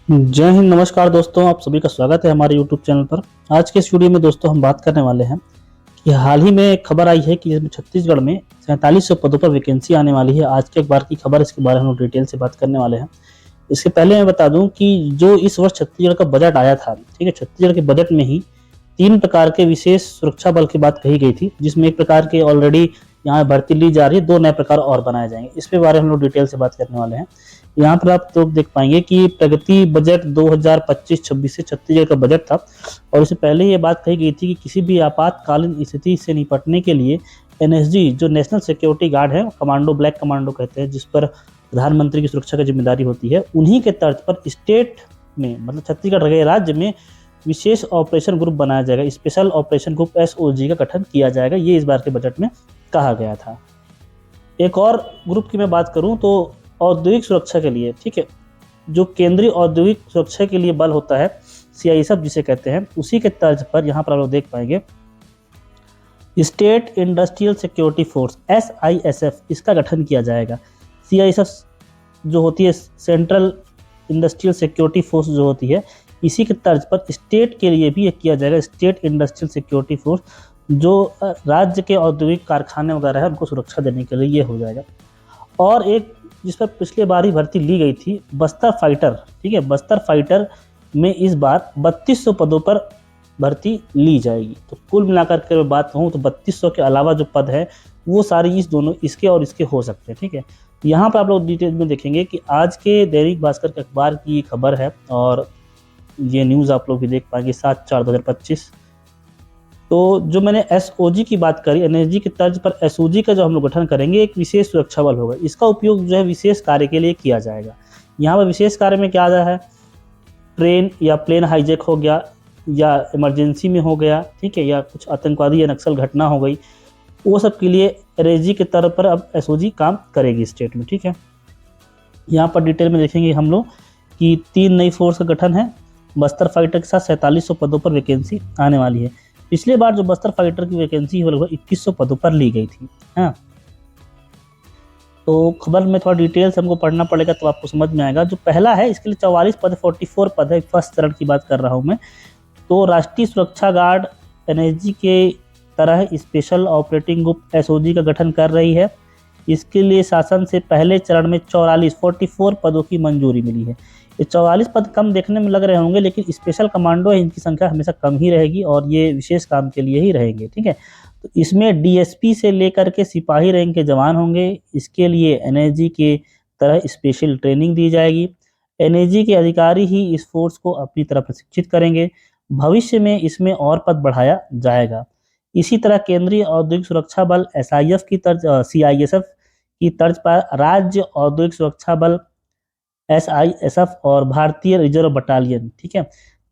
जय हिंद। नमस्कार दोस्तों, आप सभी का स्वागत है हमारे यूट्यूब चैनल पर। आज के इस वीडियो में दोस्तों हम बात करने वाले हैं कि हाल ही में एक खबर आई है कि इसमें छत्तीसगढ़ में 4700 पदों पर वैकेंसी आने वाली है। आज के अखबार की खबर, इसके बारे में हम डिटेल से बात करने वाले हैं। इसके पहले मैं बता दूं कि जो इस वर्ष छत्तीसगढ़ का बजट आया था, ठीक है, छत्तीसगढ़ के बजट में ही 3 प्रकार के विशेष सुरक्षा बल की बात कही गई थी, जिसमें एक प्रकार के ऑलरेडी यहाँ भर्ती ली जा रही है, 2 नए प्रकार और बनाए जाएंगे। इसके बारे में हम लोग डिटेल से बात करने वाले हैं। यहाँ पर आप लोग देख पाएंगे कि प्रगति बजट 2025-26 से छत्तीसगढ़ का बजट था, और इससे पहले ये बात कही गई थी कि किसी भी आपातकालीन स्थिति से निपटने के लिए एनएसजी, जो नेशनल सिक्योरिटी गार्ड है, कमांडो, ब्लैक कमांडो कहते हैं, जिस पर प्रधानमंत्री की सुरक्षा की जिम्मेदारी होती है, उन्हीं के तर्ज पर स्टेट में, मतलब छत्तीसगढ़ राज्य में विशेष ऑपरेशन ग्रुप बनाया जाएगा। स्पेशल ऑपरेशन ग्रुप एसओजी का गठन किया जाएगा, ये इस बार के बजट में कहा गया था। एक और ग्रुप की मैं बात करूं तो औद्योगिक सुरक्षा के लिए, ठीक है, जो केंद्रीय औद्योगिक सुरक्षा के लिए बल होता है, सीआईएसएफ जिसे कहते हैं, उसी के तर्ज पर यहाँ पर आप लोग देख पाएंगे state industrial security force SISF, इसका गठन किया जाएगा। सीआईएसएफ जो होती है, सेंट्रल इंडस्ट्रियल सिक्योरिटी फोर्स जो होती है, इसी के तर्ज पर स्टेट के लिए भी किया जाएगा, स्टेट इंडस्ट्रियल सिक्योरिटी फोर्स, जो राज्य के औद्योगिक कारखाने वगैरह है उनको सुरक्षा देने के लिए ये हो जाएगा। और एक जिस पर पिछले बार ही भर्ती ली गई थी, बस्तर फाइटर, ठीक है, बस्तर फाइटर में इस बार 3200 पदों पर भर्ती ली जाएगी। तो कुल मिलाकर के बात कहूँ तो 3200 के अलावा जो पद है वो सारी इस दोनों, इसके और इसके हो सकते हैं, ठीक है। यहाँ पर आप लोग डिटेल में देखेंगे कि आज के दैनिक भास्कर के अखबार की खबर है, और ये न्यूज़ आप लोग भी देख पाएंगे 7/4/2025। तो जो मैंने एसओजी की बात करी, एनएसजी के तर्ज पर एसओजी का जो हम लोग गठन करेंगे, एक विशेष सुरक्षा बल होगा। इसका उपयोग जो है विशेष कार्य के लिए किया जाएगा। यहाँ पर विशेष कार्य में क्या आ रहा है, ट्रेन या प्लेन हाईजैक हो गया, या इमरजेंसी में हो गया, ठीक है, या कुछ आतंकवादी या नक्सल घटना हो गई, वो सब के लिए एनएसजी के तर्ज पर अब एसओजी काम करेगी स्टेट में, ठीक है। यहाँ पर डिटेल में देखेंगे हम लोग कि 3 नई फोर्स का गठन है। बस्तर फाइटर के साथ 4700 पदों पर वैकेंसी आने वाली है। पिछले बार जो बस्तर फाइटर की वैकेंसी लगभग 2100 पदों पर ली गई थी। हाँ, तो खबर में थोड़ा डिटेल से हमको पढ़ना पड़ेगा तो आपको समझ में आएगा। जो पहला है, इसके लिए 44 पद, 44 पद है, फर्स्ट चरण की बात कर रहा हूँ मैं। तो राष्ट्रीय सुरक्षा गार्ड एनएसजी के तरह स्पेशल ऑपरेटिंग ग्रुप एसओजी का गठन कर रही है। इसके लिए शासन से पहले चरण में 44 पदों की मंजूरी मिली है। ये 44 पद कम देखने में लग रहे होंगे, लेकिन स्पेशल कमांडो है, इनकी संख्या हमेशा कम ही रहेगी और ये विशेष काम के लिए ही रहेंगे, ठीक है। तो इसमें डीएसपी से लेकर के सिपाही रैंक के जवान होंगे। इसके लिए एनएसजी के तरह स्पेशल ट्रेनिंग दी जाएगी। एनएसजी के अधिकारी ही इस फोर्स को अपनी तरह प्रशिक्षित करेंगे। भविष्य में इसमें और पद बढ़ाया जाएगा। इसी तरह केंद्रीय औद्योगिक सुरक्षा बल एसआईएफ की तर्ज, सीआईएसएफ की तर्ज पर राज्य औद्योगिक सुरक्षा बल एसआईएसएफ और भारतीय रिजर्व बटालियन, ठीक है,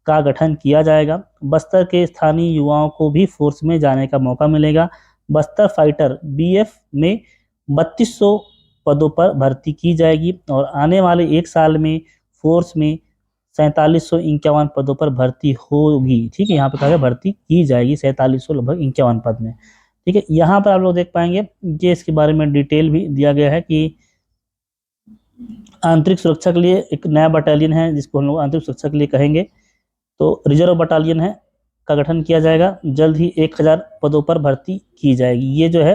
का गठन किया जाएगा। बस्तर के स्थानीय युवाओं को भी फोर्स में जाने का मौका मिलेगा। बस्तर फाइटर बीएफ में 3200 पदों पर भर्ती की जाएगी, और आने वाले 1 साल में फोर्स में 4751 पदों पर भर्ती होगी, ठीक है। यहाँ पे कहा गया भर्ती की जाएगी 4700 लगभग 51 पद में, ठीक है। यहाँ पर आप लोग देख पाएंगे ये इसके बारे में डिटेल भी दिया गया है कि आंतरिक सुरक्षा के लिए एक नया बटालियन है, जिसको हम लोग आंतरिक सुरक्षा के लिए कहेंगे, तो रिजर्व बटालियन है का गठन किया जाएगा। जल्द ही 1000 पदों पर भर्ती की जाएगी। ये जो है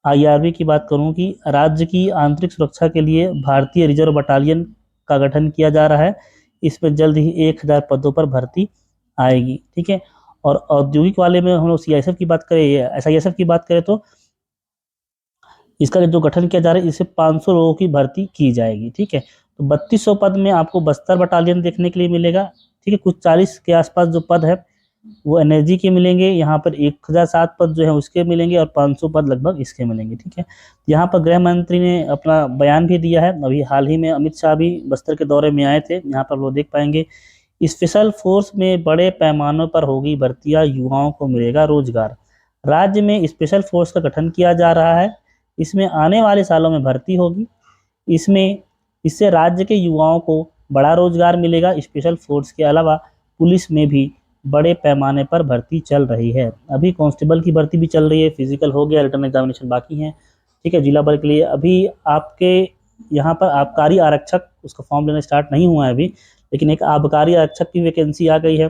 आईआरबी की बात करूं कि राज्य की आंतरिक सुरक्षा के लिए भारतीय रिजर्व बटालियन का गठन किया जा रहा है। इसमें जल्द ही 1000 पदों पर भर्ती आएगी, ठीक है। और औद्योगिक वाले में हम लोग सीआईएसएफ की बात करें, एसआईएसएफ की बात करें, तो इसका जो गठन किया जा रहा है, इससे 500 लोगों की भर्ती की जाएगी, ठीक है। तो 3200 पद में आपको बस्तर बटालियन देखने के लिए मिलेगा, ठीक है। कुछ 40 के आसपास जो पद है वो एनएसजी के मिलेंगे। यहाँ पर 1007 पद जो है उसके मिलेंगे, और 500 पद लगभग इसके मिलेंगे, ठीक है। यहाँ पर गृह मंत्री ने अपना बयान भी दिया है। अभी हाल ही में अमित शाह भी बस्तर के दौरे में आए थे। यहाँ पर लोग देख पाएंगे स्पेशल फोर्स में बड़े पैमानों पर होगी भर्तियां, युवाओं को मिलेगा रोजगार। राज्य में स्पेशल फोर्स का गठन किया जा रहा है। इसमें आने वाले सालों में भर्ती होगी। इससे राज्य के युवाओं को बड़ा रोजगार मिलेगा। स्पेशल फोर्स के अलावा पुलिस में भी बड़े पैमाने पर भर्ती चल रही है। अभी कांस्टेबल की भर्ती भी चल रही है, फिजिकल हो गया, रिटर्न एग्जामिनेशन बाकी है, ठीक है। जिला बल के लिए अभी आपके यहाँ पर आबकारी आरक्षक उसका फॉर्म लेना स्टार्ट नहीं हुआ है अभी, लेकिन एक आबकारी आरक्षक की वैकेंसी आ गई है,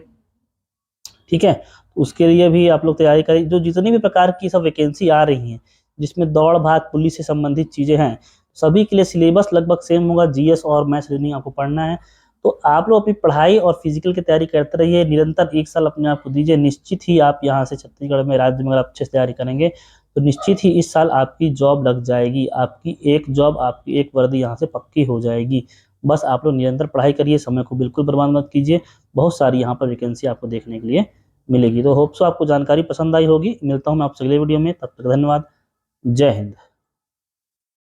ठीक है। उसके लिए भी आप लोग तैयारी करें। जो जितनी भी प्रकार की सब वैकेंसी आ रही हैं जिसमें दौड़ भाग पुलिस से संबंधित चीज़ें हैं, सभी के लिए सिलेबस लगभग सेम होगा। जीएस और मैथ्स रीजनिंग आपको पढ़ना है। तो आप लोग अपनी पढ़ाई और फिजिकल की तैयारी करते रहिए, निरंतर 1 साल अपने आप को दीजिए। निश्चित ही आप यहाँ से छत्तीसगढ़ में राज्य में अगर अच्छे से तैयारी करेंगे तो निश्चित ही इस साल आपकी जॉब लग जाएगी। आपकी एक जॉब, आपकी एक वर्दी यहाँ से पक्की हो जाएगी। बस आप लोग निरंतर पढ़ाई करिए, समय को बिल्कुल बर्बाद मत कीजिए। बहुत सारी यहाँ पर वैकेंसी आपको देखने के लिए मिलेगी। तो होप सो आपको जानकारी पसंद आई होगी। मिलता हूँ मैं आपसे अगले वीडियो में, तब तक धन्यवाद। जय हिंद।